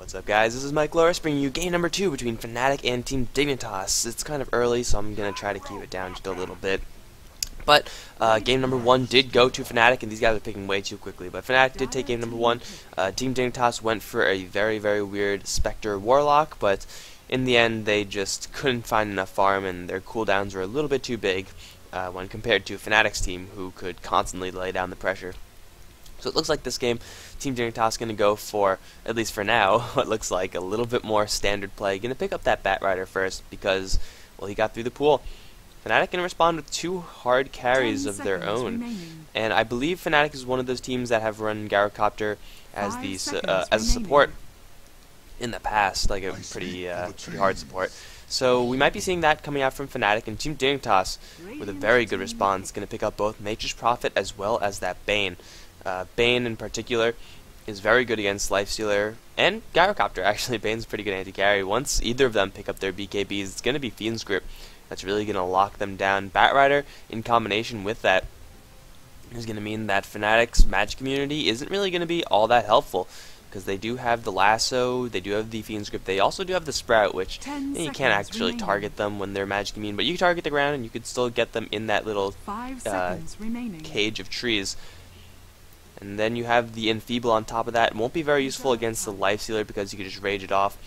What's up, guys? This is Mike Loris bringing you game number 2 between Fnatic and Team Dignitas. It's kind of early, so I'm going to try to keep it down just a little bit. But game number 1 did go to Fnatic, and these guys are picking way too quickly. But Fnatic did take game number 1. Team Dignitas went for a very, very weird Spectre Warlock, but in the end they just couldn't find enough farm, and their cooldowns were a little bit too big when compared to Fnatic's team, who could constantly lay down the pressure. So it looks like this game, Team Dignitas is going to go for, at least for now, what looks like a little bit more standard play. Going to pick up that Batrider first because, well, he got through the pool. Fnatic can respond with 2 hard carries of their own, and I believe Fnatic is one of those teams that have run Gyrocopter as a support in the past, like a pretty hard support. So we might be seeing that coming out from Fnatic, and Team Dignitas, with a very good response, going to pick up both Nature's Prophet as well as that Bane. Bane in particular is very good against Lifestealer and Gyrocopter. Actually, Bane's pretty good anti-carry. Once either of them pick up their BKBs, it's going to be Fiend's Grip that's really going to lock them down. Batrider in combination with that is going to mean that Fnatic's magic community isn't really going to be all that helpful, because they do have the lasso, they do have the Fiend's Grip, they also do have the Sprout, which you can't actually target them when they're magic immune, but you target the ground and you could still get them in that little cage of trees. And then you have the Enfeeble on top of that. It won't be very useful against the Lifestealer because you can just rage it off.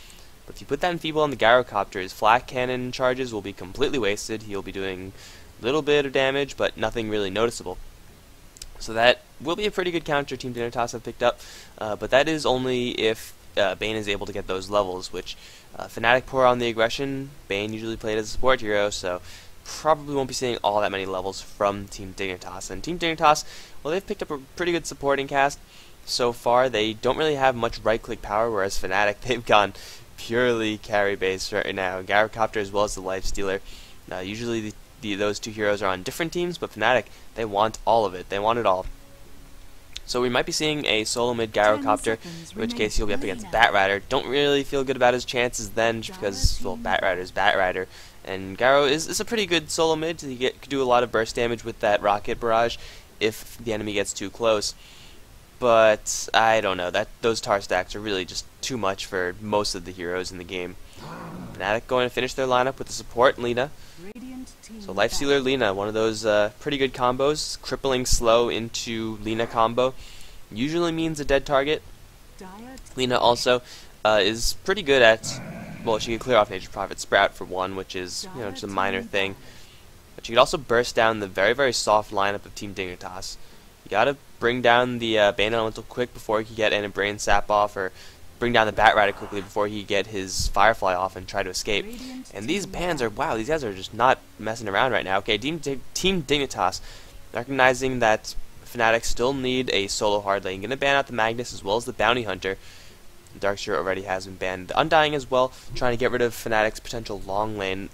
But if you put that Enfeeble on the Gyrocopter, his Flak Cannon charges will be completely wasted. He'll be doing a little bit of damage, but nothing really noticeable. So that will be a pretty good counter Team Dignitas have picked up. But that is only if Bane is able to get those levels, which Fnatic pour on the aggression. Bane usually played as a support hero, so probably won't be seeing all that many levels from Team Dignitas. And Team Dignitas, well, they've picked up a pretty good supporting cast so far. They don't really have much right-click power, whereas Fnatic, they've gone purely carry-based right now. Gyrocopter as well as the Lifestealer. Usually those 2 heroes are on different teams, but Fnatic, they want all of it. They want it all. So we might be seeing a solo mid Gyrocopter, in which case he'll be up against Batrider. Don't really feel good about his chances then, just because, well, Batrider's Batrider. And Gyro is a pretty good solo mid. He could do a lot of burst damage with that rocket barrage if the enemy gets too close. But I don't know, those tar stacks are really just too much for most of the heroes in the game. Fnatic going to finish their lineup with the support Lina. So Lifestealer Lina, one of those pretty good combos. Crippling slow into Lina combo usually means a dead target. Lina also is pretty good at, well, she can clear off Nature's Prophet Sprout for one, which is, you know, just a minor thing. But she could also burst down the very, very soft lineup of Team Dignitas. You gotta bring down the Bane Elemental quick before he can get any Brain Sap off, or bring down the Batrider quickly before he get his Firefly off and try to escape. And these bans are, wow, these guys are just not messing around right now. Okay, Team Dignitas, recognizing that Fnatic still need a solo hard lane, gonna ban out the Magnus as well as the Bounty Hunter. Darkseer already has been banned. The Undying as well, trying to get rid of Fnatic's potential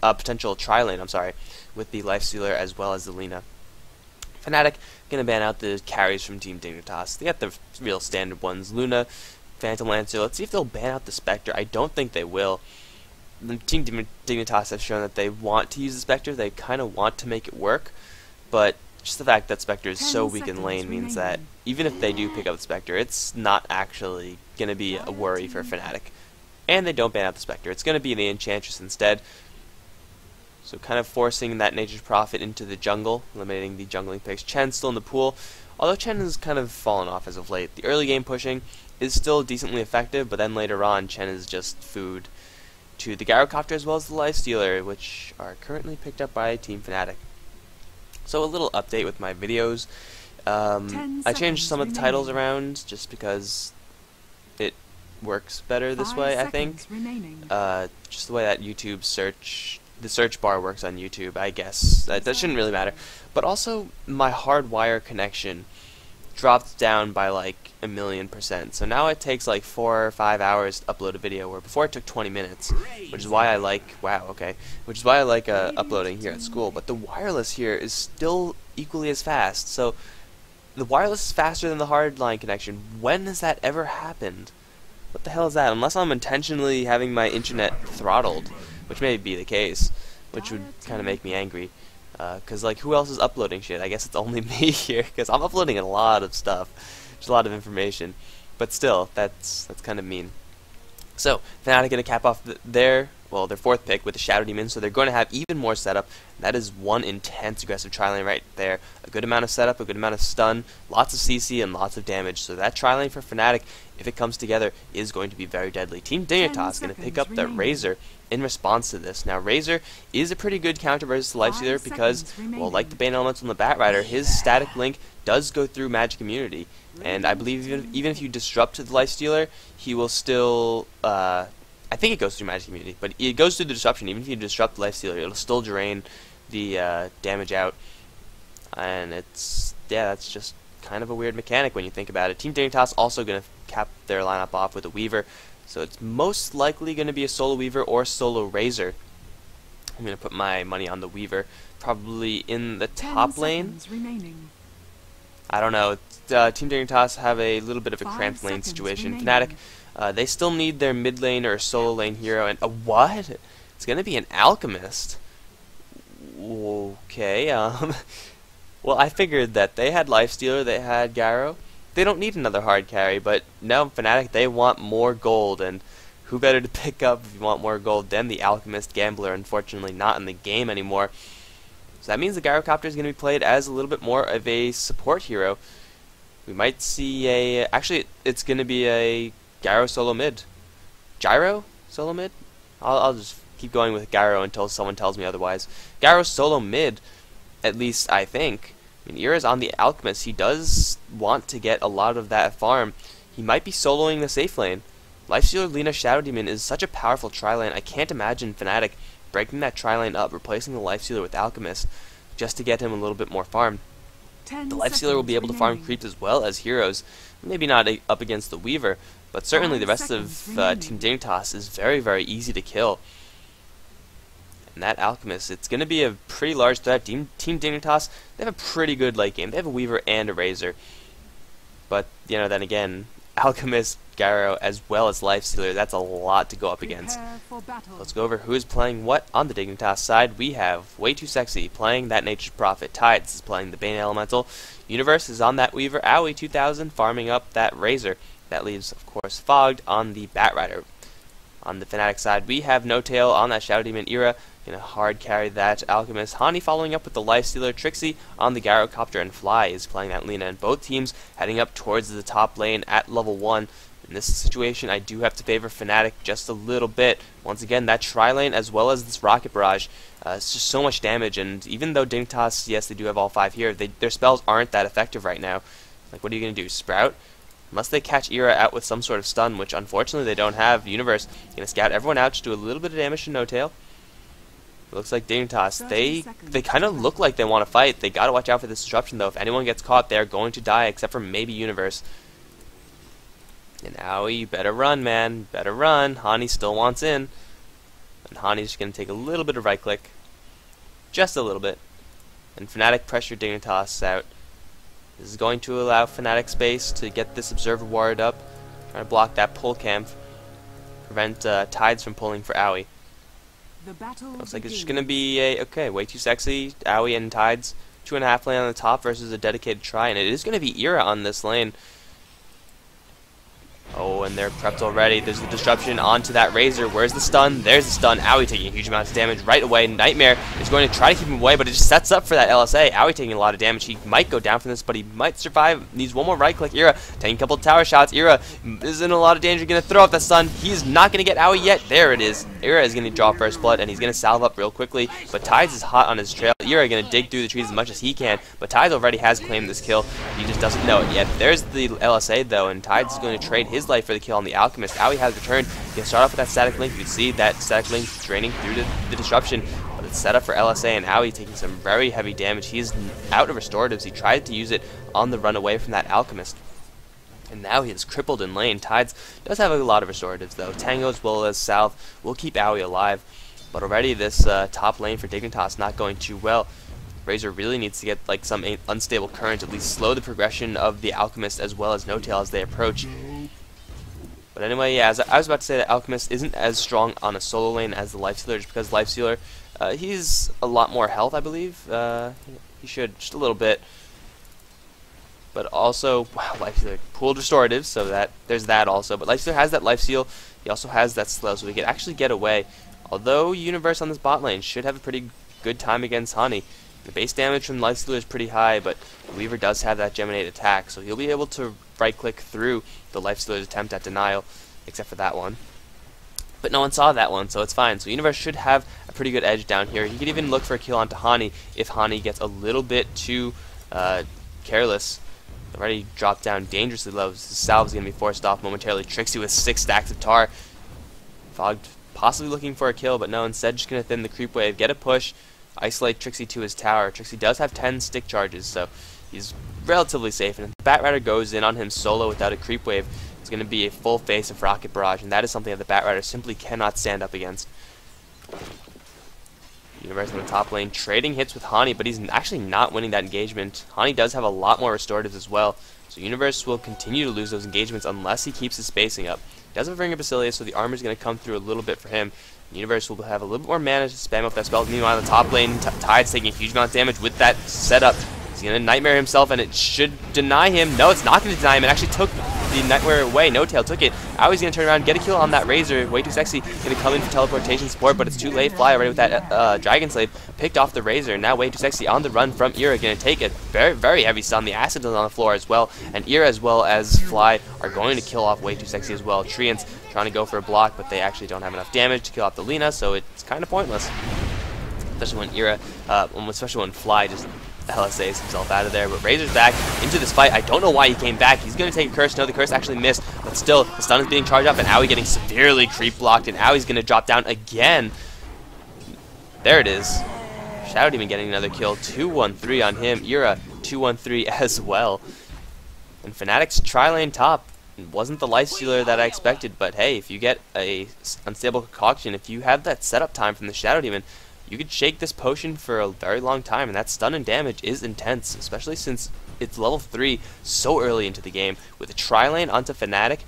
potential tri-lane, I'm sorry, with the Lifestealer as well as the Lina. Fnatic gonna ban out the carries from Team Dignitas. They got the real standard ones, Luna, Phantom Lancer. Let's see if they'll ban out the Spectre. I don't think they will. The Team Dignitas have shown that they want to use the Spectre. They kind of want to make it work, but just the fact that Spectre is so weak in lane means that even if they do pick up the Spectre, it's not actually going to be a worry for Fnatic. And they don't ban out the Spectre. It's going to be the Enchantress instead. So kind of forcing that Nature's Prophet into the jungle, eliminating the jungling picks. Chen's still in the pool, although Chen has kind of fallen off as of late. The early game pushing is still decently effective, but then later on, Chen is just food to the Gyrocopter as well as the Lifestealer, which are currently picked up by Team Fnatic. So a little update with my videos. I changed some of the titles around just because it works better this way, I think. Just the way that the search bar works on YouTube, I guess. That shouldn't really matter. But also, my hardwire connection dropped down by like 1,000,000%. So now it takes like 4 or 5 hours to upload a video, where before it took 20 minutes, which is why I like, which is why I like uploading here at school. But the wireless here is still equally as fast. So the wireless is faster than the hardline connection. When has that ever happened? What the hell is that? Unless I'm intentionally having my internet throttled, which may be the case, which would kind of make me angry. Because, like, who else is uploading shit? I guess it's only me here, because I'm uploading a lot of stuff. Just a lot of information. But still, that's kind of mean. So Fnatic going to cap off their fourth pick with the Shadow Demon, so they're going to have even more setup. That is one intense aggressive tri-lane right there. A good amount of setup, a good amount of stun, lots of CC, and lots of damage. So that tri-lane for Fnatic, if it comes together, is going to be very deadly. Team Dignitas is going to pick up that Razor in response to this. Now Razor is a pretty good counter versus the Lifestealer because, well, like the Bane Elemental on the Batrider, his static link does go through Magic Immunity. And I believe even if you disrupt the Lifestealer, he will still, I think it goes through Magic Immunity, but it goes through the disruption. Even if you disrupt the Lifestealer, it'll still drain the damage out. And that's just kind of a weird mechanic when you think about it. Team Dignitas also going to cap their lineup off with a Weaver, so it's most likely going to be a solo Weaver or solo Razor. I'm going to put my money on the Weaver, probably in the top lane. I don't know. Team Dignitas have a little bit of a cramped lane situation. Fnatic, they still need their mid lane or solo lane hero, and what? It's going to be an Alchemist. Okay, well, I figured that they had Lifestealer, they had Garo. They don't need another hard carry, but no, Fnatic, they want more gold, and who better to pick up if you want more gold than the Alchemist Gambler? Unfortunately, not in the game anymore. So that means the Gyrocopter is going to be played as a little bit more of a support hero. We might see a... Actually, it's going to be a Gyro solo mid. Gyro solo mid? I'll just keep going with Gyro until someone tells me otherwise. Gyro solo mid, at least I think. I mean, Ira's on the Alchemist. He does want to get a lot of that farm. He might be soloing the safe lane. Lifestealer Lina Shadow Demon is such a powerful tri-lane. I can't imagine Fnatic breaking that tri-lane up, replacing the Lifestealer with Alchemist, just to get him a little bit more farm. The Lifestealer will be able to farm creeps as well as heroes. Maybe not up against the Weaver, but certainly the rest of Team Dignitas is very, very easy to kill. And that Alchemist, it's going to be a pretty large threat. Team Dignitas, they have a pretty good late game. They have a Weaver and a Razor. But, you know, then again, Alchemist, Garo, as well as Lifestealer, that's a lot to go up against. Let's go over who is playing what on the Dignitas side. We have Way Too Sexy playing that Nature's Prophet. Tides is playing the Bane Elemental. Universe is on that Weaver. Owie 2000 farming up that Razor. That leaves, of course, Fogged on the Batrider. On the Fnatic side, we have No Tail on that Shadow Demon Ira. Gonna hard carry that Alchemist. Hani following up with the Lifestealer. Trixie on the Gyrocopter, and Fly is playing that Lina. And both teams heading up towards the top lane at level 1. In this situation, I do have to favor Fnatic just a little bit. Once again, that tri-lane as well as this Rocket Barrage, it's just so much damage. And even though Dignitas, yes, they do have all 5 here, their spells aren't that effective right now. Like, what are you gonna do? Sprout? Unless they catch Ira out with some sort of stun, which unfortunately they don't have. Universe gonna scout everyone out, just do a little bit of damage to No Tail. It looks like Dignitas, they kind of look like they want to fight. They got to watch out for this disruption, though. If anyone gets caught, they're going to die, except for maybe Universe. And Owie, you better run, man. Better run. Hani still wants in. And Hani's just going to take a little bit of right-click. Just a little bit. And Fnatic pressure Dignitas out. This is going to allow Fnatic space to get this Observer ward up. Trying to block that pull camp. Prevent Tides from pulling for Owie. Looks like it's just going to be a, okay, Way Too Sexy, Owie and Tides, 2.5 lane on the top versus a dedicated try, and it is going to be Ira on this lane. Oh, and they're prepped already. There's the disruption onto that Razor. Where's the stun? There's the stun. Owie taking a huge amount of damage right away. Nightmare is going to try to keep him away, but it just sets up for that LSA. Owie taking a lot of damage. He might go down from this, but he might survive. Needs one more right click. Ira taking a couple of tower shots. Ira is in a lot of danger. Going to throw off that stun. He's not going to get Owie yet. There it is. Ira is going to draw first blood, and he's going to salve up real quickly, but Tides is hot on his trail. Ira going to dig through the trees as much as he can, but Tides already has claimed this kill. He just doesn't know it yet. There's the LSA, though, and Tides is going to trade his life for the kill on the Alchemist. Owie has returned. He can start off with that static link. You can see that static link draining through the disruption, but it's set up for LSA, and Owie taking some very heavy damage. He's out of restoratives. He tried to use it on the run away from that Alchemist, and now he is crippled in lane. Tides does have a lot of restoratives, though. Tango as well as South will keep Owie alive, but already this top lane for Dignitas not going too well. Razor really needs to get like some unstable current, at least slow the progression of the Alchemist as well as No Tail as they approach. But anyway, yeah, as I was about to say, that Alchemist isn't as strong on a solo lane as the Lifestealer, just because Lifestealer, he's a lot more health, I believe. He should, just a little bit. but also, wow, LifeSealer pooled restoratives, so that there's that also. But LifeSealer has that Life Steal. He also has that slow, so he could actually get away. Although Universe on this bot lane should have a pretty good time against Honey. The base damage from LifeSealer is pretty high, but Weaver does have that Geminate attack, so he'll be able to right-click through the LifeSealer's attempt at denial, except for that one. But no one saw that one, so it's fine. So Universe should have a pretty good edge down here. He could even look for a kill onto Hani if Hani gets a little bit too careless. Already dropped down dangerously low. His salve is going to be forced off momentarily. Trixie with 6 stacks of tar. Fogged possibly looking for a kill, but no, instead just going to thin the creep wave, get a push, isolate Trixie to his tower. Trixie does have 10 stick charges, so he's relatively safe. And if the Batrider goes in on him solo without a creep wave, it's going to be a full face of Rocket Barrage, and that is something that the Batrider simply cannot stand up against. Universe in the top lane, trading hits with Hani, but he's actually not winning that engagement. Hani does have a lot more restoratives as well, so Universe will continue to lose those engagements unless he keeps his spacing up. He does have a Ring of Basilius, so the armor is going to come through a little bit for him. Universe will have a little bit more mana to spam up that spell. Meanwhile, in the top lane, Tide's taking a huge amount of damage with that setup. He's going to Nightmare himself, and it should deny him. No, it's not going to deny him. It actually took the Nightmare away. No Tail took it. Aui's going to turn around, get a kill on that Razor. Way too sexy. Going to come in for teleportation support, but it's too late. Fly already with that Dragon Slave. Picked off the Razor. Now Way Too Sexy on the run from Ira. Going to take a very, very heavy stun. The Acid is on the floor as well. And Ira as well as Fly are going to kill off Way Too Sexy as well. Treants trying to go for a block, but they actually don't have enough damage to kill off the Lina, so it's kind of pointless. Especially when Ira, especially when Fly just LSAs himself out of there. But Razor's back into this fight. I don't know why he came back. He's going to take a curse. No, the curse actually missed, but still, the stun is being charged up, and Aoi getting severely creep blocked, and Aoi's going to drop down again. There it is. Shadow Demon getting another kill. 2-1-3 on him. Ira, 2-1-3 as well. And Fnatic's tri-lane top wasn't the life stealer that I expected, but hey, if you get a unstable concoction, if you have that setup time from the Shadow Demon, you could shake this potion for a very long time, and that stun and damage is intense, especially since it's level 3 so early into the game. With a tri-lane onto Fnatic,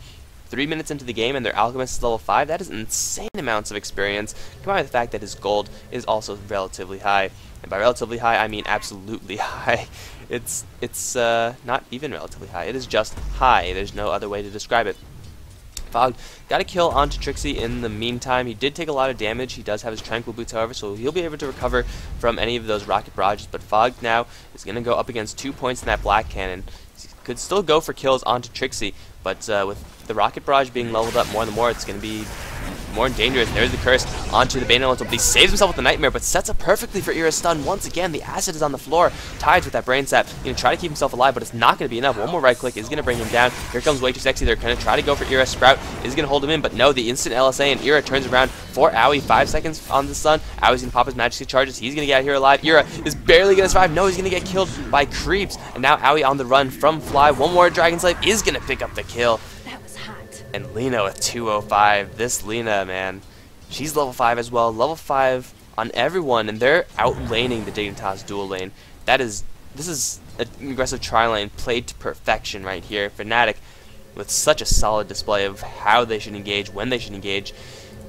3 minutes into the game, and their Alchemist is level 5, that is insane amounts of experience, combined with the fact that his gold is also relatively high. And by relatively high, I mean absolutely high. It's not even relatively high, it is just high. There's no other way to describe it. Fog got a kill onto Trixie in the meantime. He did take a lot of damage. He does have his Tranquil Boots, however, so he'll be able to recover from any of those Rocket Barrages. But Fog now is going to go up against 2 points in that Black Cannon. He could still go for kills onto Trixie, but with the Rocket Barrage being leveled up more and more, it's going to be more dangerous. There's the curse onto the Bane Elemental, but he saves himself with the Nightmare, but sets up perfectly for Ira's stun. Once again, the Acid is on the floor. Tides with that Brain Sap. He's going to try to keep himself alive, but it's not going to be enough. One more right click is going to bring him down. Here comes Way Too Sexy. They're going to try to go for Ira. Sprout is going to hold him in, but no, the instant LSA, and Ira turns around for Aoi. 5 seconds on the stun. Aoi's going to pop his Majesty charges. He's going to get out here alive. Ira is barely going to survive. No, he's going to get killed by creeps. And now Aoi on the run from Fly. One more Dragon Slave is going to pick up the kill. And Lina with 205. This Lina, man, she's level 5 as well. Level 5 on everyone, and they're outlaning the Dignitas dual lane. This is an aggressive tri-lane played to perfection right here. Fnatic with such a solid display of how they should engage, when they should engage.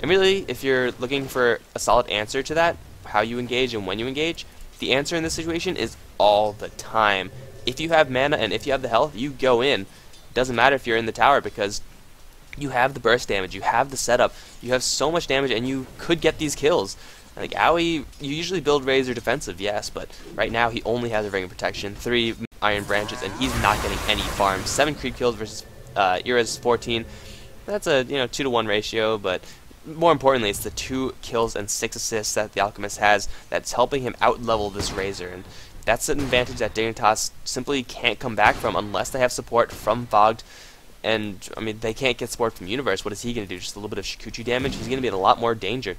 And really, if you're looking for a solid answer to that, how you engage and when you engage, the answer in this situation is all the time. If you have mana and if you have the health, you go in. It doesn't matter if you're in the tower, because you have the burst damage, you have the setup, you have so much damage, and you could get these kills. Like Aoi, you usually build Razor defensive, yes, but right now he only has a Ring of Protection, 3 Iron Branches, and he's not getting any farm. 7 creep kills versus Ira's 14. That's a 2-to-1 ratio, but more importantly, it's the 2 kills and 6 assists that the Alchemist has that's helping him out-level this Razor, and that's an advantage that Dignitas simply can't come back from unless they have support from Fogged. And, I mean, they can't get support from Universe. What is he going to do? Just a little bit of Shikuchi damage? He's going to be in a lot more danger.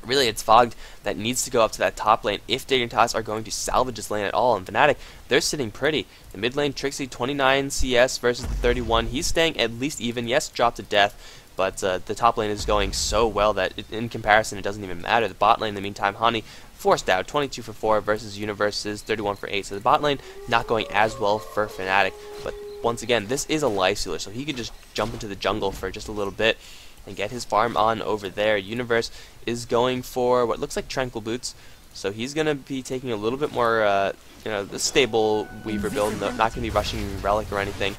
Really, it's Fogged that needs to go up to that top lane if Dignitas are going to salvage this lane at all. And Fnatic, they're sitting pretty. The mid lane, Trixie, 29 CS versus the 31. He's staying at least even. Yes, dropped to death, but the top lane is going so well that in comparison, it doesn't even matter. The bot lane, in the meantime, Hani, forced out, 22 for 4 versus Universe's 31 for 8. So the bot lane not going as well for Fnatic, but once again, this is a life stealer, so he could just jump into the jungle for just a little bit and get his farm on over there. Universe is going for what looks like Tranquil Boots, So he's going to be taking a little bit more, you know, the stable Weaver build, not going to be rushing Relic or anything.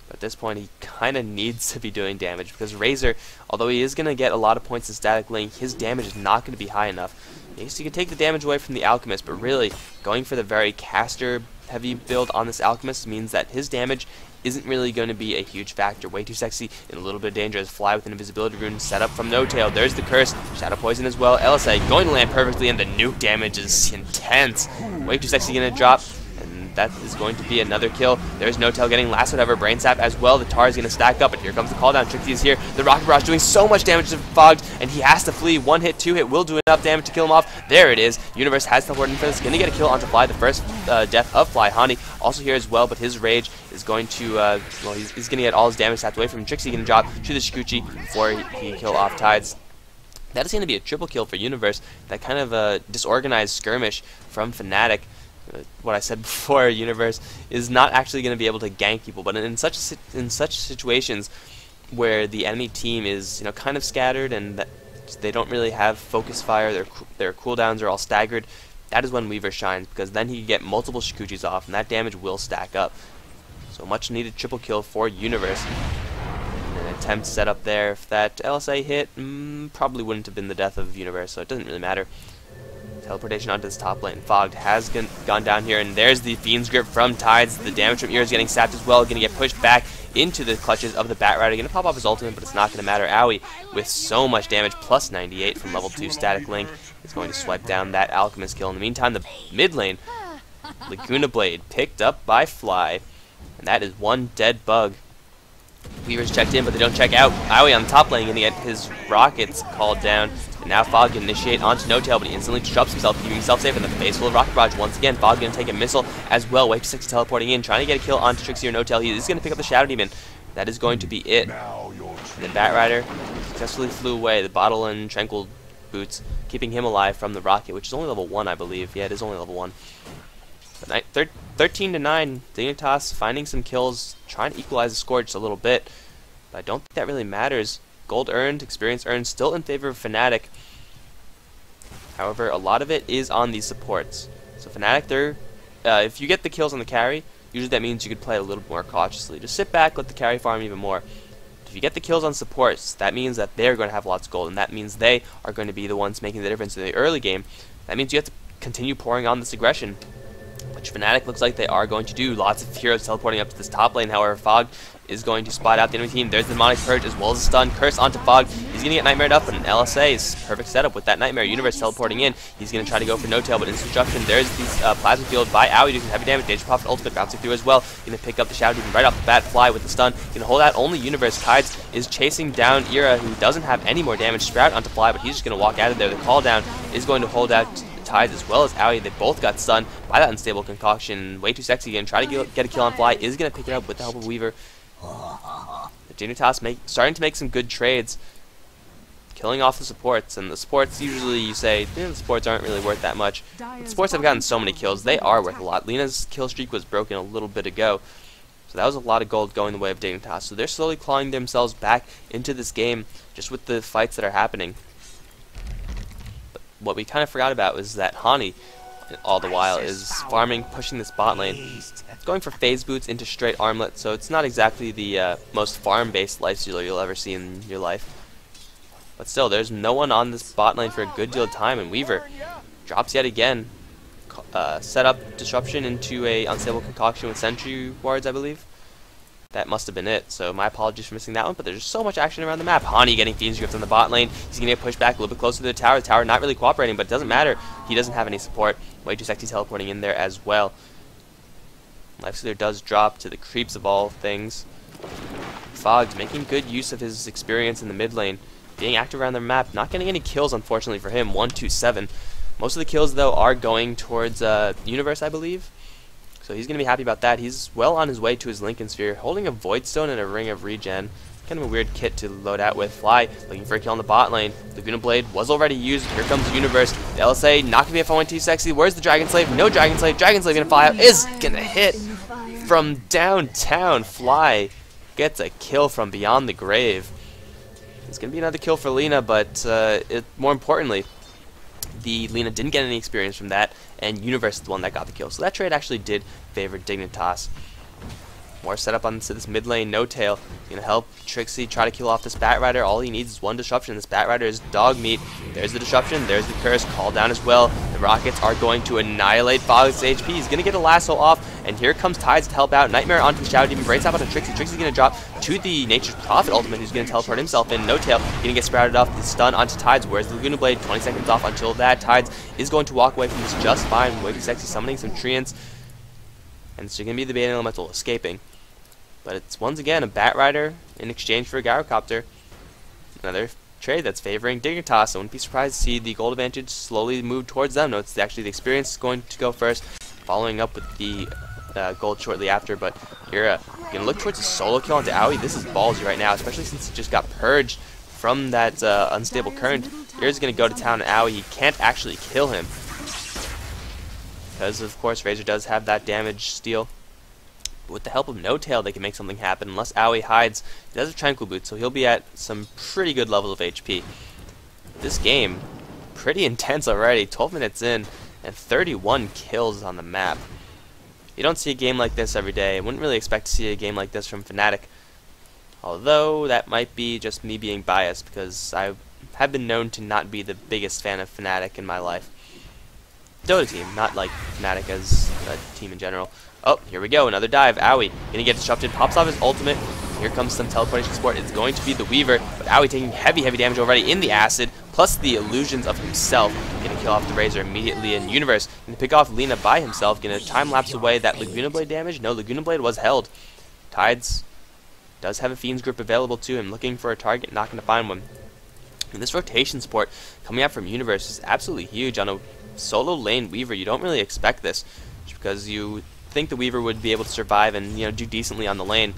But at this point, he kind of needs to be doing damage, because Razor, although he is going to get a lot of points in Static Link, his damage is not going to be high enough. Yes, you can take the damage away from the Alchemist, but really, going for the very caster-heavy build on this Alchemist means that his damage isn't really going to be a huge factor. Way too sexy, in a little bit of danger as Fly with an invisibility rune set up from No Tail. There's the curse, Shadow Poison as well. LSA going to land perfectly, and the nuke damage is intense. Way too sexy going to drop, and that is going to be another kill. There's No Tail getting lassoed over Brain Sap as well. The Tar is going to stack up, but here comes the call down. Trixie is here. The Rocket Barrage doing so much damage to Fogged, and he has to flee. One hit, two hit will do enough damage to kill him off. There it is. Universe has teleported in for this. Going to get a kill onto Fly, the first death of Fly. Hani also here as well, but his rage is going to, well, he's going to get all his damage tapped away from him. Trixie going to drop to the Shikuchi before he can kill off Tides. That is going to be a triple kill for Universe. That kind of disorganized skirmish from Fnatic. What I said before, Universe is not actually going to be able to gank people, but in such situations where the enemy team is, you know, kind of scattered and that they don't really have focus fire, their cooldowns are all staggered, that is when Weaver shines, because then he can get multiple Shikuchis off, and that damage will stack up. So much needed triple kill for Universe. An attempt set up there. If that LSA hit, probably wouldn't have been the death of Universe, so it doesn't really matter. Teleportation onto this top lane. Fogged has gone down here, and there's the Fiend's Grip from Tides. The damage from Ear is getting sapped as well, going to get pushed back into the clutches of the Bat Rider. Going to pop off his ultimate, but it's not going to matter. Aoi, with so much damage, plus 98 from level 2 Static Link, is going to swipe down that Alchemist kill. In the meantime, the mid lane, Laguna Blade, picked up by Fly, and that is one dead bug. Weaver's checked in, but they don't check out. Aoi on the top lane, going to get his rockets called down. And now Fog can initiate onto No Tail, but he instantly disrupts himself, keeping himself safe in the face full of Rocket Barrage. Once again, Fog going to take a missile as well. Way too sexy teleporting in, trying to get a kill onto Trixie or No Tail. He is going to pick up the Shadow Demon. That is going to be it. And the Bat Rider successfully flew away. The Bottle and Tranquil Boots keeping him alive from the Rocket, which is only level 1, I believe. Yeah, it is only level 1. But 13-9, Dignitas finding some kills, trying to equalize the score just a little bit. But I don't think that really matters. Gold earned, experience earned, still in favor of Fnatic. However, a lot of it is on these supports. So Fnatic, if you get the kills on the carry, usually that means you could play a little more cautiously. Just sit back, let the carry farm even more. If you get the kills on supports, that means that they're going to have lots of gold, and that means they are going to be the ones making the difference in the early game. That means you have to continue pouring on this aggression, which Fnatic looks like they are going to do. Lots of heroes teleporting up to this top lane. However, Fog is going to spot out the enemy team. There's the Demonic Purge as well as a stun. Curse onto Fog. He's going to get Nightmared up, but an LSA is perfect setup with that Nightmare. Universe teleporting in. He's going to try to go for No Tail, but instant destruction. There's the Plasma Field by Aoi doing some heavy damage. Danger Prophet ultimate bouncing through as well. Going to pick up the Shadow Demon right off the bat. Fly with the stun. Going to hold out only Universe. Tides is chasing down Ira, who doesn't have any more damage. Sprout onto Fly, but he's just going to walk out of there. The call down is going to hold out Tides as well as Aoi. They both got stunned by that unstable concoction. Way too sexy again. Try to get a kill on Fly. Is going to pick it up with the help of Weaver. The Dignitas starting to make some good trades, killing off the supports. And the supports, usually you say, the supports aren't really worth that much. The supports have gotten so many kills, they are worth a lot. Lena's kill streak was broken a little bit ago, so that was a lot of gold going the way of Dignitas. So they're slowly clawing themselves back into this game just with the fights that are happening. But what we kind of forgot about was that Hani, all the while, is farming, pushing this bot lane. It's going for phase boots into straight armlet, so it's not exactly the most farm-based lifestealer you'll ever see in your life. But still, there's no one on this bot lane for a good deal of time, and Weaver drops yet again. Set up disruption into a unstable concoction with sentry wards, I believe. That must have been it, so my apologies for missing that one, but there's just so much action around the map. Hani getting Fiend's Grift on the bot lane. He's going to get pushed back a little bit closer to the tower. The tower not really cooperating, but it doesn't matter. He doesn't have any support. Way too sexy teleporting in there as well. Lifestealer does drop to the creeps of all things. Fogged making good use of his experience in the mid lane. Being active around the map. Not getting any kills, unfortunately, for him. 1-2-7. Most of the kills, though, are going towards Universe, I believe. So he's going to be happy about that. He's well on his way to his Lincoln Sphere, holding a Void Stone and a Ring of Regen. Kind of a weird kit to load out with. Fly looking for a kill on the bot lane. Laguna Blade was already used. Here comes Universe. The LSA not going to be if I went too sexy. Where's the Dragon Slave? No Dragon Slave. Dragon Slave going to fly out. Is going to hit from downtown. Fly gets a kill from beyond the grave. It's going to be another kill for Lena, but more importantly, the Lina didn't get any experience from that, and Universe is the one that got the kill. So that trade actually did favor Dignitas. More setup on this mid lane, No Tail. Gonna help Trixie try to kill off this Batrider. All he needs is one disruption. This Batrider is dog meat. There's the disruption, there's the curse, call down as well. The Rockets are going to annihilate Fog's HP. He's gonna get a lasso off, and here comes Tides to help out. Nightmare onto the Shadow Demon, breaks out onto Trixie. Trixie's gonna drop to the Nature's Prophet ultimate, who's gonna teleport himself in. No Tail gonna get sprouted off, the stun onto Tides. Where's the Laguna Blade? 20 seconds off until that. Tides is going to walk away from this just fine. Way too sexy, summoning some treants. And it's gonna be the Bane Elemental escaping. But it's once again a Batrider in exchange for a Gyrocopter. Another trade that's favoring Dignitas. I wouldn't be surprised to see the gold advantage slowly move towards them. No, it's actually the experience is going to go first, following up with the gold shortly after. But you're going to look towards a solo kill onto Aoi. This is ballsy right now, especially since he just got purged from that unstable current. Here's going to go to town on Aoi. He can't actually kill him, because of course Razor does have that damage steal. With the help of No Tail, they can make something happen. Unless Aoi hides, he does have Tranquil Boot, so he'll be at some pretty good levels of HP. This game, pretty intense already. 12 minutes in, and 31 kills on the map. You don't see a game like this every day. I wouldn't really expect to see a game like this from Fnatic. Although, that might be just me being biased, because I have been known to not be the biggest fan of Fnatic in my life. Dota team, not like Fnatic as a team in general. Oh, here we go, another dive. Aoi gonna get disrupted, pops off his ultimate. Here comes some teleportation support. It's going to be the Weaver, but Aoi taking heavy damage already in the acid, plus the illusions of himself. Gonna kill off the Razor immediately in Universe. Gonna pick off Lina by himself, gonna time lapse away that Laguna Blade damage. No, Laguna Blade was held. Tides does have a Fiend's Grip available to him, looking for a target, not gonna find one. And this rotation support coming out from Universe is absolutely huge on a solo lane Weaver. You don't really expect this, just because you think the Weaver would be able to survive and do decently on the lane.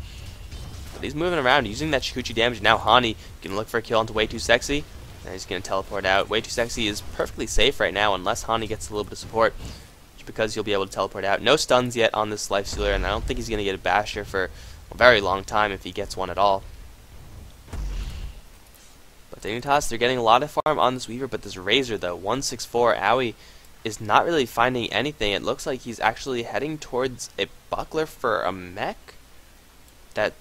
But he's moving around using that Shikuchi damage. Now Hani can look for a kill onto Way Too Sexy, and he's going to teleport out. Way Too Sexy is perfectly safe right now unless Hani gets a little bit of support, just because he'll be able to teleport out. No stuns yet on this Lifestealer, and I don't think he's going to get a Basher for a very long time if he gets one at all. But Dignitas, they're getting a lot of farm on this Weaver, but this Razor though, 164, Aoi is not really finding anything. It looks like he's actually heading towards a buckler for a mech. That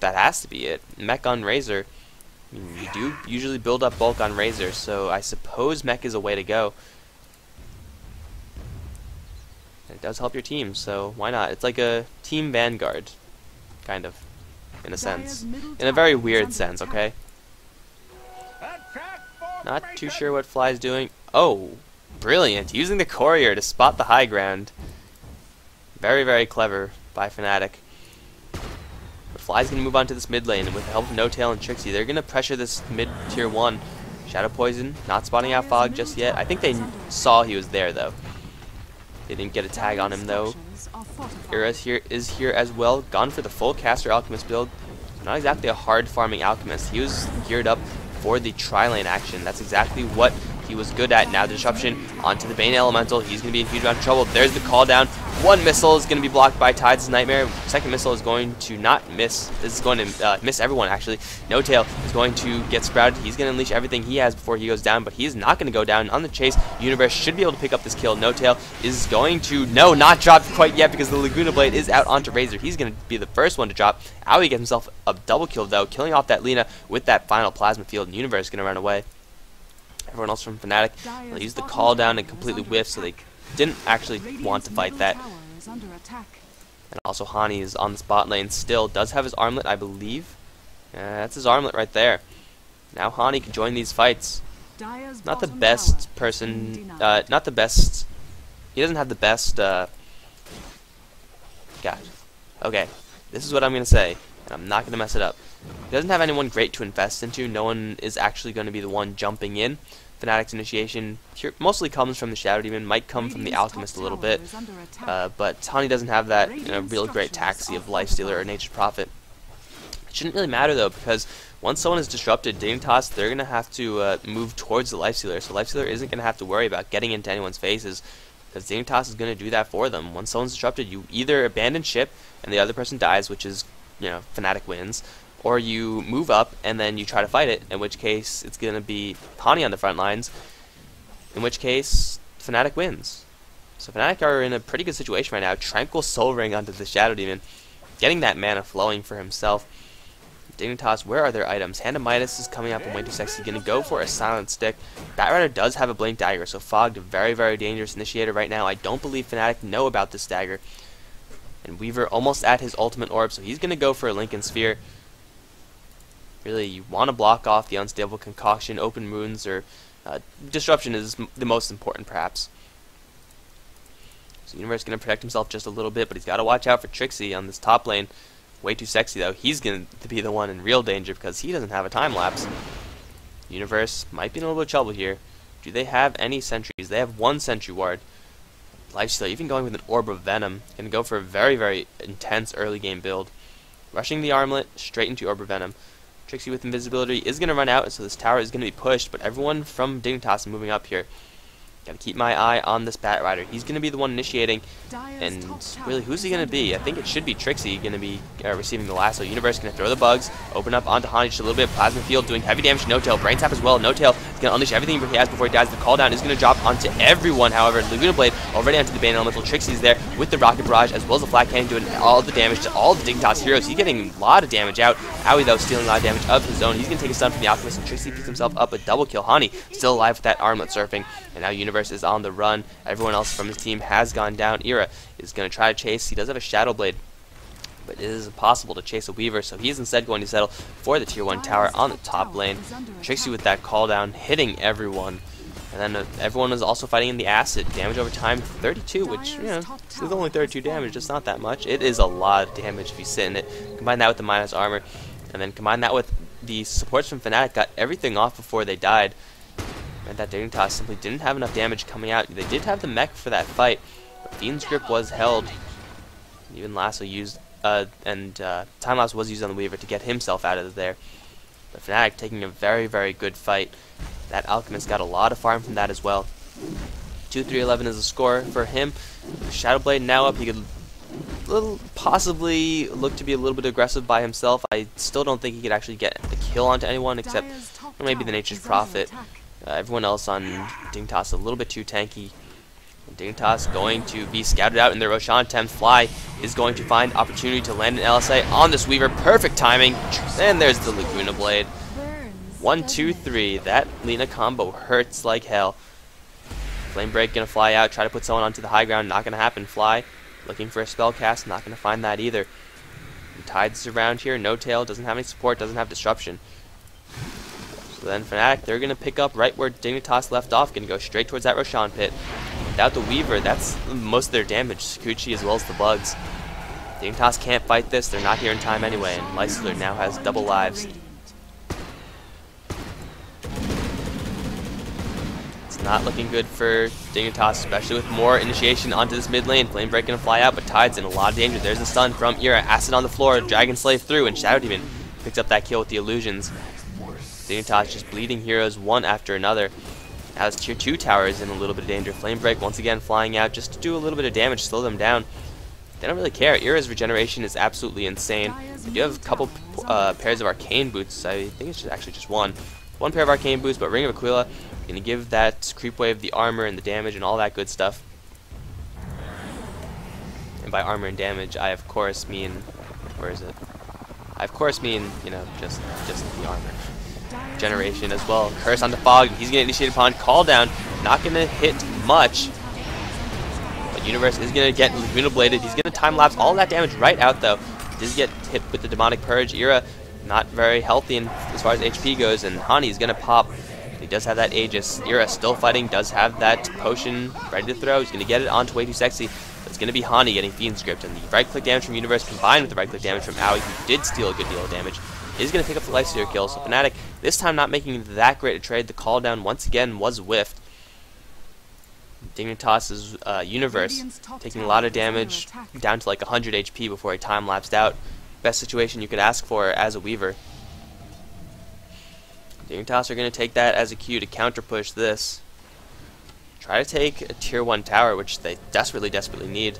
has to be it. Mech on Razor. I mean, you do usually build up bulk on Razor, so I suppose mech is a way to go. And it does help your team, so why not? It's like a team Vanguard, kind of, in a sense. In a very weird sense, okay? Not too sure what Fly's doing. Oh! Brilliant, using the courier to spot the high ground. Very clever by Fnatic. But Fly's going to move on to this mid lane, and with the help of No Tail and Trixie, they're going to pressure this mid tier 1. Shadow Poison, not spotting out Fog just yet. I think they saw he was there though. They didn't get a tag on him though. Ira is here as well, gone for the full caster Alchemist build. Not exactly a hard farming Alchemist. He was geared up for the tri-lane action. That's exactly what he was good at. Now the disruption onto the Bane Elemental. He's going to be in huge amount of trouble. There's the call down. One missile is going to be blocked by Tides' Nightmare. Second missile is going to not miss. This is going to miss everyone, actually. No Tail is going to get sprouted. He's going to unleash everything he has before he goes down, but he is not going to go down. On the chase, Universe should be able to pick up this kill. No Tail is going to, no, not drop quite yet, because the Laguna Blade is out onto Razor. He's going to be the first one to drop. Aoi gets himself a double kill, though, killing off that Lina with that final plasma field, and Universe is going to run away. Everyone else from Fnatic, they used the call down and completely whiffed, so they didn't actually want to fight that. And also Hani is on the spot lane still, does have his armlet, I believe. That's his armlet right there. Now Hani can join these fights. Not the best person, not the best, he doesn't have the best, God. Okay, this is what I'm going to say, and I'm not going to mess it up. He doesn't have anyone great to invest into. No one is actually going to be the one jumping in. Fnatic's initiation mostly comes from the Shadow Demon, might come from the Alchemist a little bit, but Hani doesn't have that real great taxi of Lifestealer or Nature's Prophet. It shouldn't really matter though, because once someone is disrupted, Dignitas, they're going to have to move towards the Lifestealer, so Lifestealer isn't going to have to worry about getting into anyone's faces, because Dignitas is going to do that for them. Once someone's disrupted, you either abandon ship and the other person dies, which is, Fnatic wins, or you move up and then you try to fight it, in which case it's going to be Hani on the front lines. in which case Fnatic wins. So Fnatic are in a pretty good situation right now. Tranquil Soul Ring onto the Shadow Demon, getting that mana flowing for himself. Dignitas, where are their items? Hand of Midas is coming up and way too sexy. Gonna go for a Silent Stick. Batrider does have a Blink Dagger, so Fogged, a very, very dangerous initiator right now. I don't believe Fnatic know about this dagger. And Weaver almost at his ultimate orb, so he's gonna go for a Lincoln Sphere. Really, you want to block off the Unstable Concoction, open wounds, or Disruption is the most important, perhaps. So Universe gonna protect himself just a little bit, but he's got to watch out for Trixie on this top lane. Way too sexy though. He's going to be the one in real danger because he doesn't have a time lapse. Universe might be in a little bit of trouble here. Do they have any sentries? They have one sentry ward. Lifesteal, even going with an Orb of Venom. Gonna go for a very, very intense early game build. Rushing the armlet straight into Orb of Venom. Trixie with invisibility is gonna run out, so this tower is gonna be pushed, but everyone from Dignitas is moving up here. Gotta keep my eye on this Batrider. He's gonna be the one initiating, and really, who's he gonna be? I think it should be Trixie gonna be receiving the lasso. Universe gonna throw the bugs, open up onto Hani just a little bit. Plasma Field doing heavy damage to No-Tail. Brain Tap as well. No-Tail is gonna unleash everything he has before he dies. The call down is gonna drop onto everyone, however. Laguna Blade already onto the Bane Elemental. Trixie's there with the Rocket Barrage as well as the Flat Cannon doing all the damage to all the Dignitas heroes. He's getting a lot of damage out. Aoi though stealing a lot of damage of his own. He's gonna take a stun from the Alchemist, and Trixie picks himself up a double kill. Hani still alive with that armlet surfing, and now Universe is on the run. Everyone else from his team has gone down. Ira is going to try to chase. He does have a Shadow Blade, but it is impossible to chase a Weaver, so he's instead going to settle for the tier 1 tower on the top lane. Trixie with that call down, hitting everyone. And then everyone is also fighting in the acid. Damage over time, 32, which, you know, is only 32 damage. It's not that much. It is a lot of damage if you sit in it. Combine that with the minus armor, and then combine that with the supports from Fnatic. Got everything off before they died. And that Dignitas simply didn't have enough damage coming out. They did have the mech for that fight, but Fiend's Grip was held. Even Lasso used, Time Lapse was used on the Weaver to get himself out of there. But Fnatic taking a very, very good fight. That Alchemist got a lot of farm from that as well. 2-3-11 is the score for him. Shadow Blade now up. He could possibly look to be a little bit aggressive by himself. I still don't think he could actually get a kill onto anyone except maybe the Nature's Prophet. Everyone else on Dignitas a little bit too tanky. Dignitas going to be scouted out in their Roshan attempt. Fly is going to find opportunity to land an LSA on this Weaver. Perfect timing. And there's the Laguna Blade. 1, 2, 3. That Lina combo hurts like hell. Flame Break gonna fly out. Try to put someone onto the high ground. Not gonna happen. Fly looking for a spell cast. Not gonna find that either. And Tides around here. No-Tail doesn't have any support. Doesn't have disruption. So then Fnatic, they're going to pick up right where Dignitas left off, going to go straight towards that Roshan pit. Without the Weaver, that's most of their damage, Sakuchi as well as the bugs. Dignitas can't fight this, they're not here in time anyway, and Leisler now has double lives. It's not looking good for Dignitas, especially with more initiation onto this mid lane. Flame Break going to fly out, but Tide's in a lot of danger. There's a stun from Ira, Acid on the floor, Dragon Slave through, and Shadow Demon picks up that kill with the illusions. Dignitas just bleeding heroes one after another. Now this tier 2 tower is in a little bit of danger. Flame Break once again flying out just to do a little bit of damage, slow them down. They don't really care. Ira's regeneration is absolutely insane. They do have a couple pairs of Arcane Boots. I think it's actually just one. One pair of Arcane Boots, but Ring of Aquila going to give that Creep Wave the armor and the damage and all that good stuff. And by armor and damage, I of course mean, where is it? I of course mean, you know, just the armor. Generation as well. Curse onto Fog. He's going to initiate upon call down. Not going to hit much. But Universe is going to get Laguna Bladed. He's going to time lapse all that damage right out though. He does get hit with the Demonic Purge. Ira not very healthy as far as HP goes, and Hani is going to pop. He does have that Aegis. Ira still fighting. Does have that potion ready to throw. He's going to get it onto Way Too Sexy. But it's going to be Hani getting Fiend Script, and the right click damage from Universe combined with the right click damage from Aoi, who did steal a good deal of damage, is going to pick up the Lifestealer kill. So Fnatic, this time not making that great a trade. The call down once again was whiffed. Dignitas' Universe taking a lot of damage, down to like 100 HP before he time lapsed out. Best situation you could ask for as a Weaver. Dignitas are going to take that as a cue to counter push this. Try to take a tier 1 tower, which they desperately need.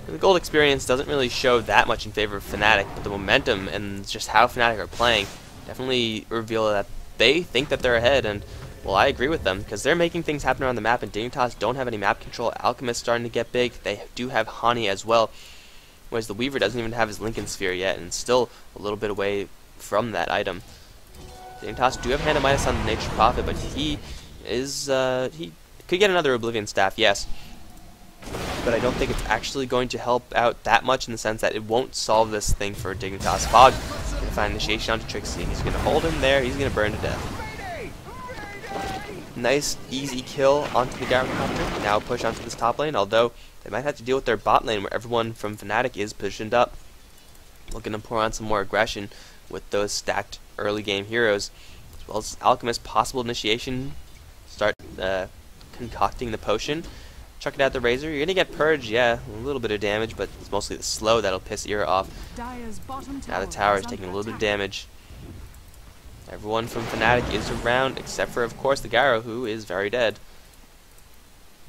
The gold experience doesn't really show that much in favor of Fnatic, but the momentum and just how Fnatic are playing definitely reveal that they think that they're ahead, and Well, I agree with them, because they're making things happen around the map, and Dignitas don't have any map control. Alchemist starting to get big. They do have Hani as well, whereas the Weaver doesn't even have his Lincoln Sphere yet, and still a little bit away from that item. Dignitas do have Hand of Midas on the Nature's Prophet, but he could get another Oblivion Staff, yes. But I don't think it's actually going to help out that much in the sense that it won't solve this thing for Dignitas. Fog is going to find Initiation onto Trixie. He's going to hold him there. He's going to burn to death. Nice, easy kill onto the Gyrocopter. Now push onto this top lane, although they might have to deal with their bot lane where everyone from Fnatic is positioned up. Looking to pour on some more aggression with those stacked early game heroes. As well as Alchemist, possible initiation. Start concocting the potion. Chuck it out the Razor. You're going to get Purge, yeah, a little bit of damage, but it's mostly the slow that'll piss Ira off. Now the tower is taking a little bit of damage. Everyone from Fnatic is around, except for, of course, the Gyro, who is very dead.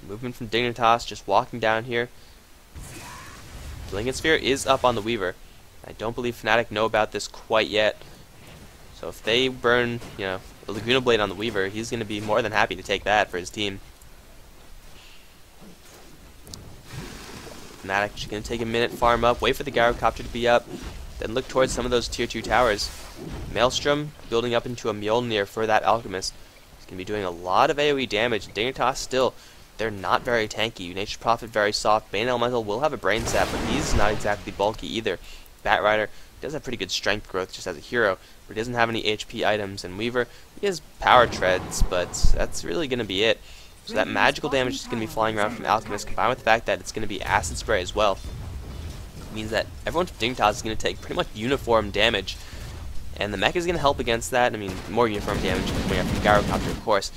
Movement from Dignitas, just walking down here. Lincoln Sphere is up on the Weaver. I don't believe Fnatic know about this quite yet. So if they burn, the Laguna Blade on the Weaver, he's going to be more than happy to take that for his team. Fnatic just going to take a minute, farm up, wait for the Gyrocopter to be up, then look towards some of those tier 2 towers. Maelstrom building up into a Mjolnir for that Alchemist. He's going to be doing a lot of AoE damage. Dignitas still, they're not very tanky. Nature's Prophet very soft. Bane Elemental will have a Brain Sap, but he's not exactly bulky either. Batrider does have pretty good strength growth just as a hero, but he doesn't have any HP items. And Weaver, he has power treads, but that's really going to be it. So that magical damage is going to be flying around from Alchemist, combined with the fact that it's going to be Acid Spray as well. It means that everyone from Dignitas is going to take pretty much uniform damage. And the mech is going to help against that. I mean, more uniform damage coming up from Gyrocopter, of course.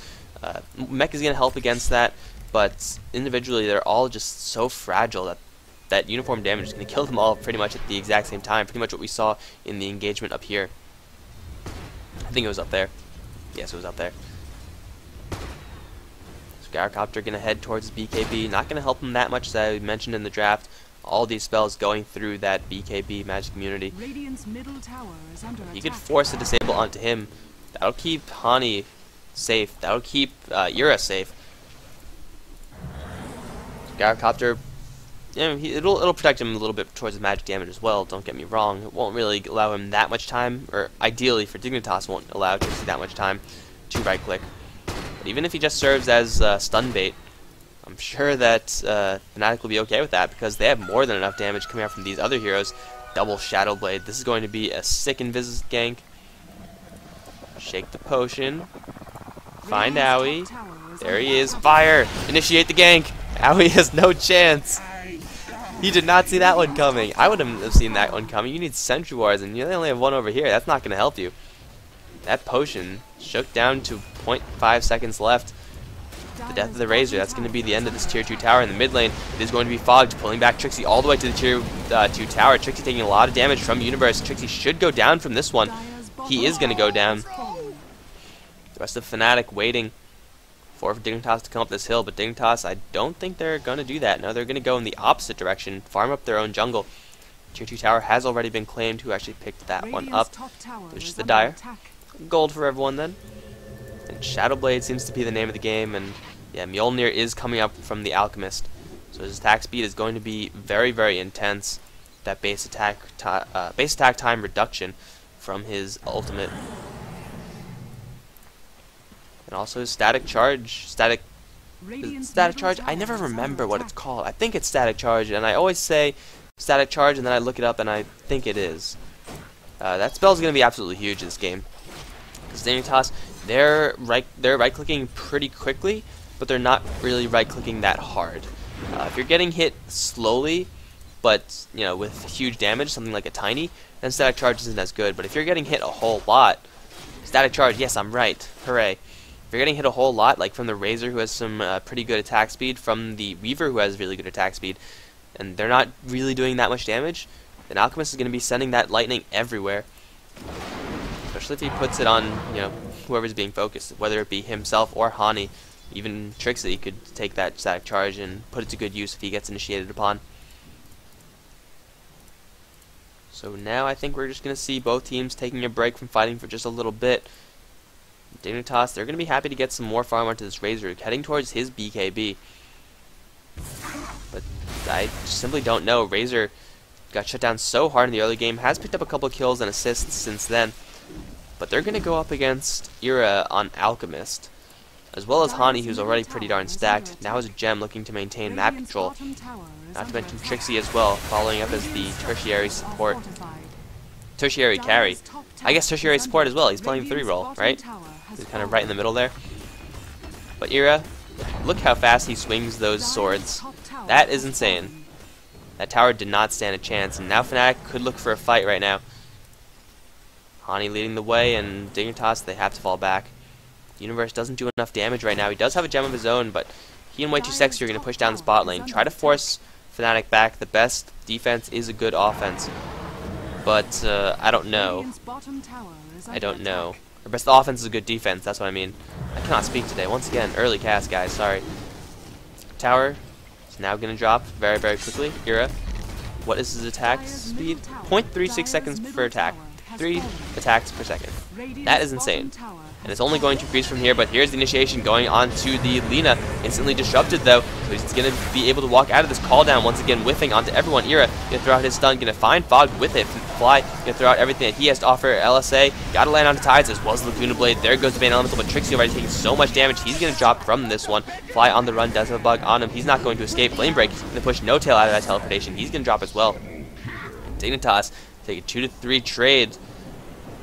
Mech is going to help against that, but individually they're all just so fragile that that uniform damage is going to kill them all pretty much at the exact same time. Pretty much what we saw in the engagement up here. I think it was up there. Yes, it was up there. So Gyrocopter going to head towards BKB. Not going to help him that much, as I mentioned in the draft. All these spells going through that BKB magic immunity. You could force a disable onto him. That'll keep Hani safe. That'll keep Ira safe. Gyrocopter, it'll protect him a little bit towards the magic damage as well. Don't get me wrong. It won't really allow him that much time, or ideally for Dignitas, won't allow Trixie that much time to right click. But even if he just serves as stun bait, I'm sure that Fnatic will be okay with that, because they have more than enough damage coming out from these other heroes. Double Shadow Blade. This is going to be a sick Invis gank. Shake the potion. Find Owie. There he is. Fire! Initiate the gank! Owie has no chance. He did not see that one coming. I wouldn't have seen that one coming. You need Sentry Wars, and you only have one over here. That's not going to help you. That potion shook down to 0.5 seconds left. The death of the Razor, that's going to be the end of this tier 2 tower. In the mid lane, it is going to be Fogged, pulling back Trixie all the way to the tier 2 tower. Trixie taking a lot of damage from Universe. Trixie should go down from this one. He is going to go down. The rest of Fnatic waiting for Dignitas to come up this hill, but Dignitas, I don't think they're going to do that. No, they're going to go in the opposite direction, farm up their own jungle. Tier 2 tower has already been claimed. Who actually picked that one up? Which is the Dire. Gold for everyone then. And Shadow Blade seems to be the name of the game, and yeah, Mjolnir is coming up from the Alchemist. So his attack speed is going to be very, very intense. That base attack time reduction from his ultimate. And also his static charge. Static charge? I never remember what it's called. I think it's static charge, and I always say static charge, and then I look it up, and I think it is. That spell is going to be absolutely huge in this game. Because Dignitas, they're right-clicking pretty quickly, but they're not really right-clicking that hard. If you're getting hit slowly, but with huge damage, something like a tiny, then static charge isn't as good. But if you're getting hit a whole lot, static charge, yes, I'm right, hooray. If you're getting hit a whole lot, like from the Razor, who has some pretty good attack speed, from the Weaver, who has really good attack speed, and they're not really doing that much damage, then Alchemist is going to be sending that lightning everywhere. Especially if he puts it on, whoever's being focused, whether it be himself or Hani. Even Trixie could take that static charge and put it to good use if he gets initiated upon. So now I think we're just going to see both teams taking a break from fighting for just a little bit. Dignitas, they're going to be happy to get some more farm onto this Razor, heading towards his BKB. But I simply don't know. Razor got shut down so hard in the early game, has picked up a couple kills and assists since then. But they're going to go up against Ira on Alchemist, as well as Hani, who's already pretty darn stacked. Now has a gem looking to maintain map control. Not to mention Trixie as well, following up as the tertiary support. Tertiary carry. I guess tertiary support as well. He's playing 3 role, right? He's kind of right in the middle there. But Ira, look how fast he swings those swords. That is insane. That tower did not stand a chance, and now Fnatic could look for a fight right now. Hani leading the way, and Dignitas, they have to fall back. The Universe doesn't do enough damage right now. He does have a gem of his own, but he and Way Too Sexy are going to push down the spot lane. Try to force Fnatic back. The best defense is a good offense. But, I don't know. I don't know. The best offense is a good defense, that's what I mean. I cannot speak today. Once again, early cast, guys, sorry. Tower is now going to drop very, very quickly. Ira, what is his attack speed? 0.36 seconds per attack. 3 attacks per second. That is insane. And it's only going to increase from here, but here's the initiation going on to the Lina. Instantly disrupted, though, so he's going to be able to walk out of this call down once again, whiffing onto everyone. Ira going to throw out his stun, going to find Fog with it. Fly going to throw out everything that he has to offer. LSA got to land onto Tides as well as Laguna Blade. There goes the Bane Elemental, but Trixie already taking so much damage. He's going to drop from this one. Fly on the run does have a bug on him. He's not going to escape. Flame Break going to push No Tail out of that teleportation. He's going to drop as well. Dignitas take a 2-3 trade.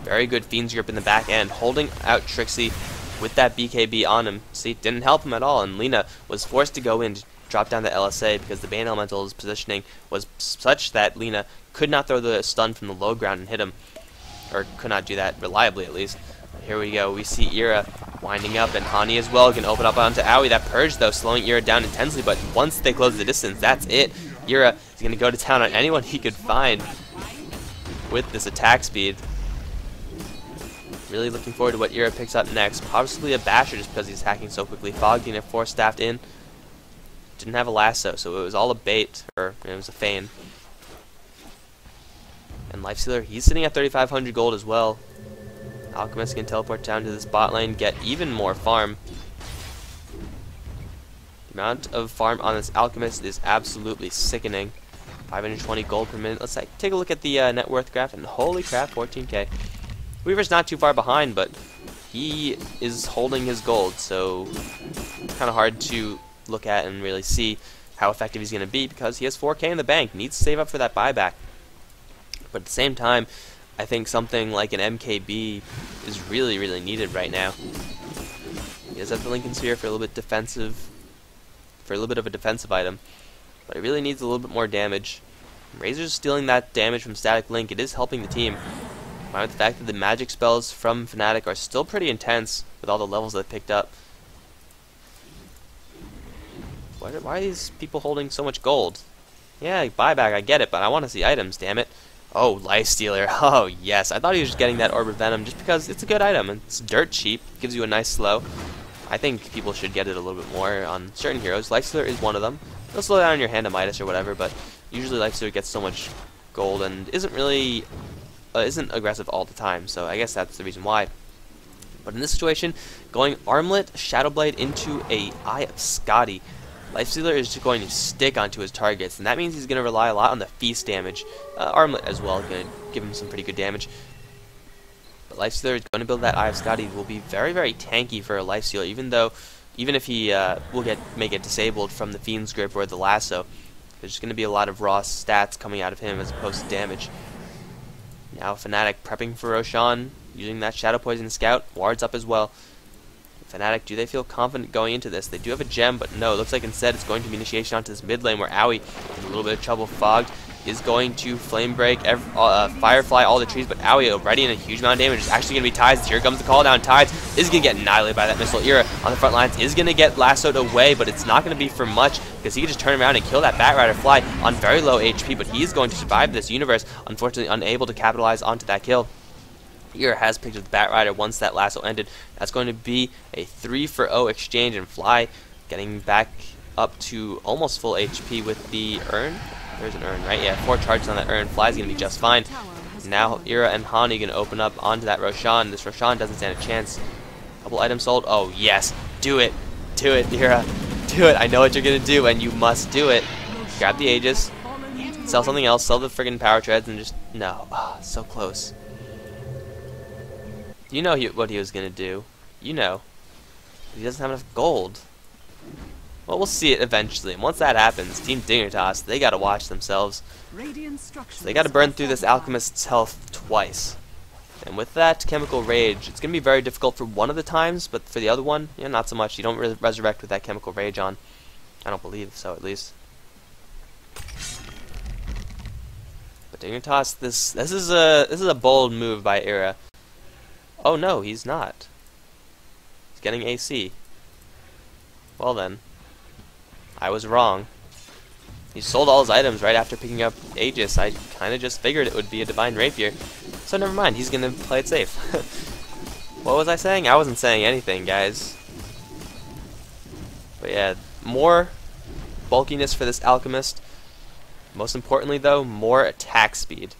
Very good Fiend's Grip in the back end, holding out Trixie with that BKB on him. See, didn't help him at all, and Lina was forced to go in to drop down the LSA because the Bane Elemental's positioning was such that Lina could not throw the stun from the low ground and hit him, or could not do that reliably at least. Here we go, we see Ira winding up, and Hani as well can open up onto Aoi. That purge though, slowing Ira down intensely, but once they close the distance, that's it. Ira is going to go to town on anyone he could find with this attack speed. Really looking forward to what Ira picks up next. Possibly a Basher just because he's hacking so quickly. Fog didn't have 4 staffed in. Didn't have a lasso, so it was all a bait, or it was a feign. And Lifestealer, he's sitting at 3,500 gold as well. Alchemist can teleport down to this bot lane, get even more farm. The amount of farm on this Alchemist is absolutely sickening. 520 gold per minute. Let's take a look at the net worth graph, and holy crap, 14k. Weaver's not too far behind, but he is holding his gold, so it's kind of hard to look at and really see how effective he's going to be because he has 4k in the bank, needs to save up for that buyback. But at the same time, I think something like an MKB is really, really needed right now. He does have the Lincoln Sphere for a little bit defensive, for a little bit of a defensive item, but it really needs a little bit more damage. Razor's stealing that damage from Static Link. It is helping the team. Combined with the fact that the magic spells from Fnatic are still pretty intense with all the levels they picked up. Why are these people holding so much gold? Yeah, buyback, I get it, but I want to see items, damn it. Oh, Lifestealer. Oh, yes. I thought he was just getting that Orb of Venom just because it's a good item. It's dirt cheap. Gives you a nice slow. I think people should get it a little bit more on certain heroes. Lifestealer is one of them. It'll slow down your hand of Midas or whatever, but usually Lifestealer gets so much gold and isn't really... isn't aggressive all the time, so I guess that's the reason why. But in this situation, going Armlet, Shadowblade into a Eye of Scotty, Lifestealer is just going to stick onto his targets, and that means he's going to rely a lot on the feast damage. Armlet as well, going to give him some pretty good damage. But Lifestealer is going to build that Eye of Scotty, will be very, very tanky for a Lifestealer, even if he will make it disabled from the Fiend's Grip or the Lasso. There's just going to be a lot of raw stats coming out of him as opposed to damage. Now Fnatic prepping for Roshan, using that Shadow Poison Scout, wards up as well. Fnatic, do they feel confident going into this? They do have a gem, but no, it looks like instead it's going to be initiation onto this mid lane where Aoi, in a little bit of trouble, Fogged, is going to Flame Break, Firefly all the trees, but Aoi already in a huge amount of damage. It's actually going to be Tides. Here comes the call down. Tides is going to get annihilated by that missile. Ira on the front lines is going to get lassoed away, but it's not going to be for much because he can just turn around and kill that Batrider Fly on very low HP, but he's going to survive this universe, unfortunately unable to capitalize onto that kill. Ira has picked up the Batrider once that lasso ended. That's going to be a 3-for-0 exchange, and Fly getting back up to almost full HP with the urn. There's an urn, right? Yeah, 4 charges on that urn. Fly's going to be just fine. Now Ira and Hani going to open up onto that Roshan. This Roshan doesn't stand a chance. Couple items sold. Oh, yes. Do it. Do it, Ira. Do it. I know what you're going to do, and you must do it. Grab the Aegis. Sell something else. Sell the friggin' power treads and just... No. Oh, so close. You know what he was going to do. You know. He doesn't have enough gold. Well, we'll see it eventually. And once that happens, Team Dignitas, they got to watch themselves. So they got to burn through this Alchemist's health twice. And with that Chemical Rage, it's going to be very difficult for one of the times, but for the other one, yeah, not so much. You don't resurrect with that Chemical Rage on. I don't believe so, at least. But Dignitas, this is a bold move by Ira. Oh no, he's not. He's getting AC. Well then, I was wrong. He sold all his items right after picking up Aegis. I kind of just figured it would be a Divine Rapier. So never mind, he's going to play it safe. What was I saying? I wasn't saying anything, guys. But yeah, more bulkiness for this Alchemist. Most importantly, though, more attack speed.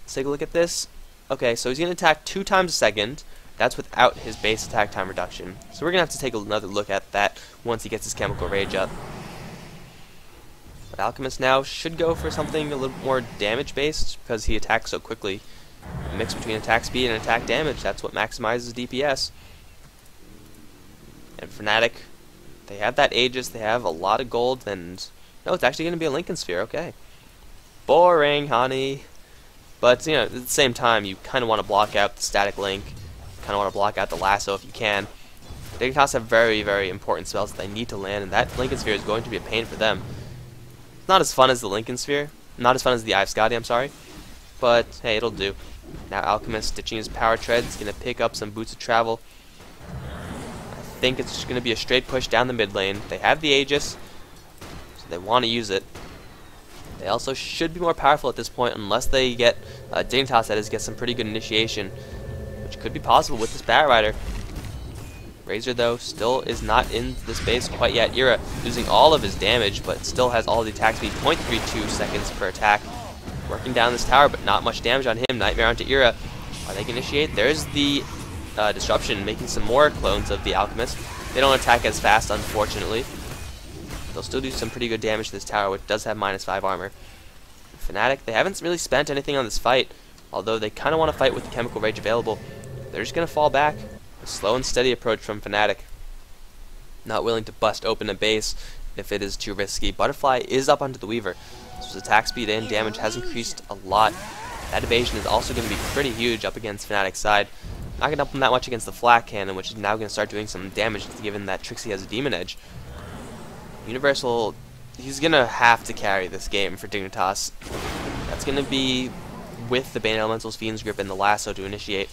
Let's take a look at this. Okay, so he's going to attack 2 times a second. That's without his base attack time reduction. So we're going to have to take another look at that once he gets his Chemical Rage up. But Alchemist now should go for something a little more damage-based because he attacks so quickly. A mix between attack speed and attack damage, that's what maximizes DPS. And Fnatic, they have that Aegis, they have a lot of gold, and... No, it's actually going to be a Lincoln Sphere, okay. Boring, honey. But, you know, at the same time, you kind of want to block out the static link. You kind of want to block out the lasso if you can. Dignitas have very, very important spells that they need to land, and that Lincoln Sphere is going to be a pain for them. It's not as fun as the Lincoln Sphere. Not as fun as the Eye of Scotty, I'm sorry. But, hey, it'll do. Now Alchemist ditching his power treads, going to pick up some Boots of Travel. I think it's just going to be a straight push down the mid lane. They have the Aegis, so they want to use it. They also should be more powerful at this point unless they get, Dignitas that is, get some pretty good initiation, which could be possible with this Batrider. Razor, though, still is not in the space quite yet. Ira losing all of his damage, but still has all the attack speed, 0.32 seconds per attack. Working down this tower, but not much damage on him. Nightmare onto Ira. Are they going to initiate? There's the Disruption, making some more clones of the Alchemist. They don't attack as fast, unfortunately. They'll still do some pretty good damage to this tower, which does have -5 armor. Fnatic, they haven't really spent anything on this fight, although they kind of want to fight with the Chemical Rage available. They're just going to fall back. A slow and steady approach from Fnatic. Not willing to bust open a base if it is too risky. Butterfly is up onto the Weaver, so his attack speed and damage has increased a lot. That evasion is also going to be pretty huge up against Fnatic's side. Not going to help him that much against the Flat Cannon, which is now going to start doing some damage given that Trixie has a Demon Edge. Universal, he's going to have to carry this game for Dignitas. That's going to be with the Bane Elemental's Fiend's Grip and the Lasso to initiate.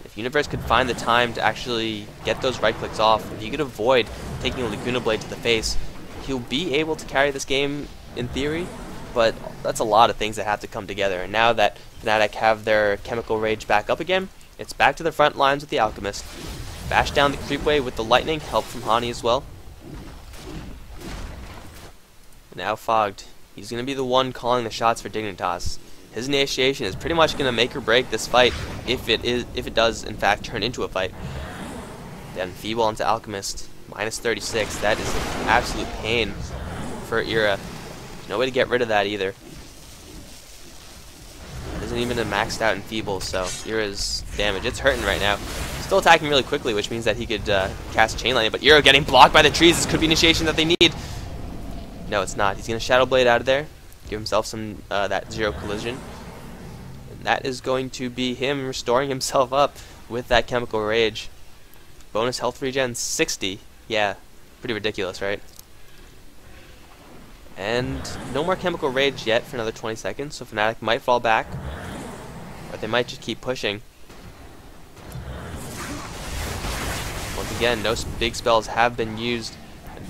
If Universe could find the time to actually get those right clicks off, if he could avoid taking a Laguna Blade to the face, he'll be able to carry this game in theory, but that's a lot of things that have to come together. And now that Fnatic have their Chemical Rage back up again, it's back to the front lines with the Alchemist. Bash down the creep wave with the Lightning, help from Hani as well. Now Fogged, he's going to be the one calling the shots for Dignitas. His initiation is pretty much going to make or break this fight if it does in fact turn into a fight. Then Feeble onto Alchemist, -36. That is an absolute pain for Ira. There's no way to get rid of that either. It isn't even a maxed out Enfeeble, so Ira's damage, it's hurting right now. Still attacking really quickly, which means that he could cast Chain Lightning, but Ira getting blocked by the trees. This could be initiation that they need. No, it's not. He's going to Shadow Blade out of there. Give himself some that 0 collision. And that is going to be him restoring himself up with that Chemical Rage. Bonus health regen 60. Yeah, pretty ridiculous, right? And no more Chemical Rage yet for another 20 seconds, so Fnatic might fall back. Or they might just keep pushing. Once again, no big spells have been used.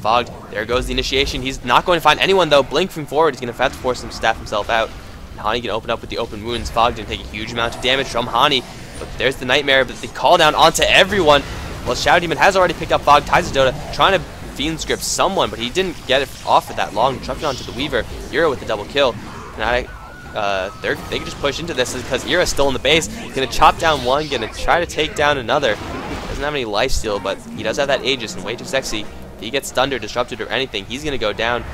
Fogged, there goes the initiation. He's not going to find anyone though. Blink from forward, he's going to have to force him to staff himself out. And Hani can open up with the open wounds. Fogged didn't take a huge amount of damage from Hani, but there's the Nightmare, but the call down onto everyone. Well, Shadow Demon has already picked up Fogged. Ties Dota, trying to Fiend's Grip someone, but he didn't get it off for that long. Trumped onto the Weaver. Ira with the double kill. And they can just push into this because Ira's still in the base. Gonna chop down one, gonna try to take down another. As doesn't have any lifesteal, but he does have that Aegis and way too sexy. If he gets stunned or disrupted or anything, he's going to go down.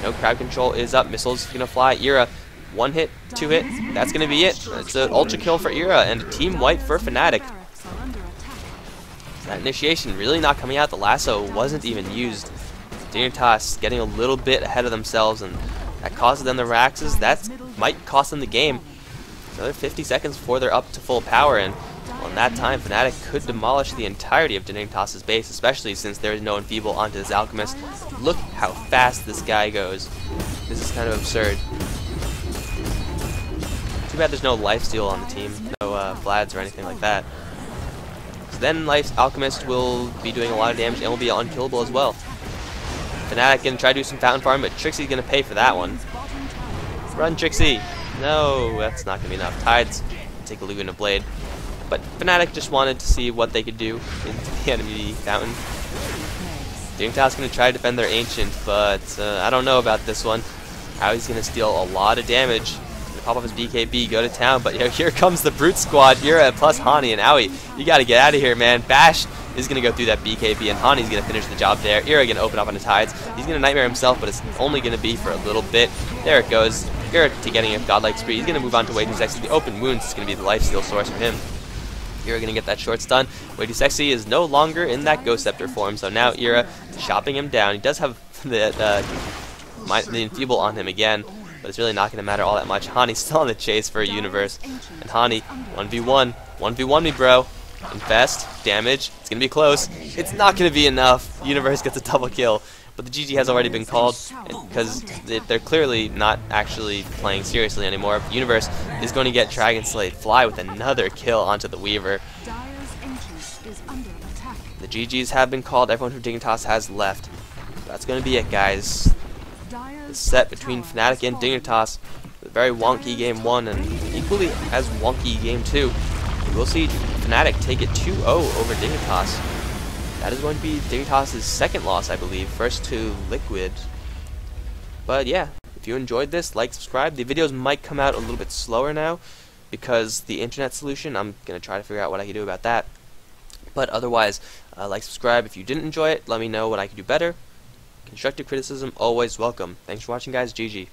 No crowd control is up. Missiles going to fly. Era, 1 hit, 2 hit. That's going to be it. It's an ultra kill for Era and a team wipe for Fnatic. That initiation really not coming out. The lasso wasn't even used. Dignitas getting a little bit ahead of themselves, and that causes them the Raxes. That might cost them the game. Another 50 seconds before they're up to full power, and well, in that time, Fnatic could demolish the entirety of Dignitas' base, especially since there is no enfeeble onto this Alchemist. Look how fast this guy goes. This is kind of absurd. Too bad there's no lifesteal on the team, no Vlads or anything like that. So then Alchemist will be doing a lot of damage and will be unkillable as well. Fnatic gonna try to do some Fountain Farm, but Trixie's gonna pay for that one. Run, Trixie! No, that's not gonna be enough. Tides take a Laguna Blade. But Fnatic just wanted to see what they could do into the enemy fountain. Dignitas gonna try to defend their Ancient, but I don't know about this one. Howie's gonna steal a lot of damage. Gonna pop off his BKB, go to town, but here comes the Brute Squad. Yura plus Hani and Aoi. You gotta get out of here, man. Bash is gonna go through that BKB, and Hani's gonna finish the job there. Ira gonna open up on the Tides. He's gonna Nightmare himself, but it's only gonna be for a little bit. There it goes. Ira to getting a godlike spree. He's gonna move on to Way Too Sexy. The open wounds is gonna be the lifesteal source for him. Ira gonna get that short stun. Way Too Sexy is no longer in that Ghost Scepter form, so now Ira chopping him down. He does have the enfeeble on him again, but it's really not gonna matter all that much. Hani's still on the chase for a universe, and Hani 1v1 me, bro. Infest, damage, it's going to be close. It's not going to be enough. Universe gets a double kill, but the GG has already been called because they're clearly not actually playing seriously anymore. Universe is going to get Dragon Slade Fly with another kill onto the Weaver. The GGs have been called. Everyone who Dignitas has left. That's going to be it, guys. The set between Fnatic and Dignitas. A very wonky game 1 and equally as wonky game 2. We'll see Fnatic take it 2-0 over Dignitas. That is going to be Dignitas' second loss, I believe. First to Liquid. But yeah, if you enjoyed this, like, subscribe. The videos might come out a little bit slower now because the internet solution, I'm going to try to figure out what I can do about that. But otherwise, like, subscribe. If you didn't enjoy it, let me know what I can do better. Constructive criticism, always welcome. Thanks for watching, guys. GG.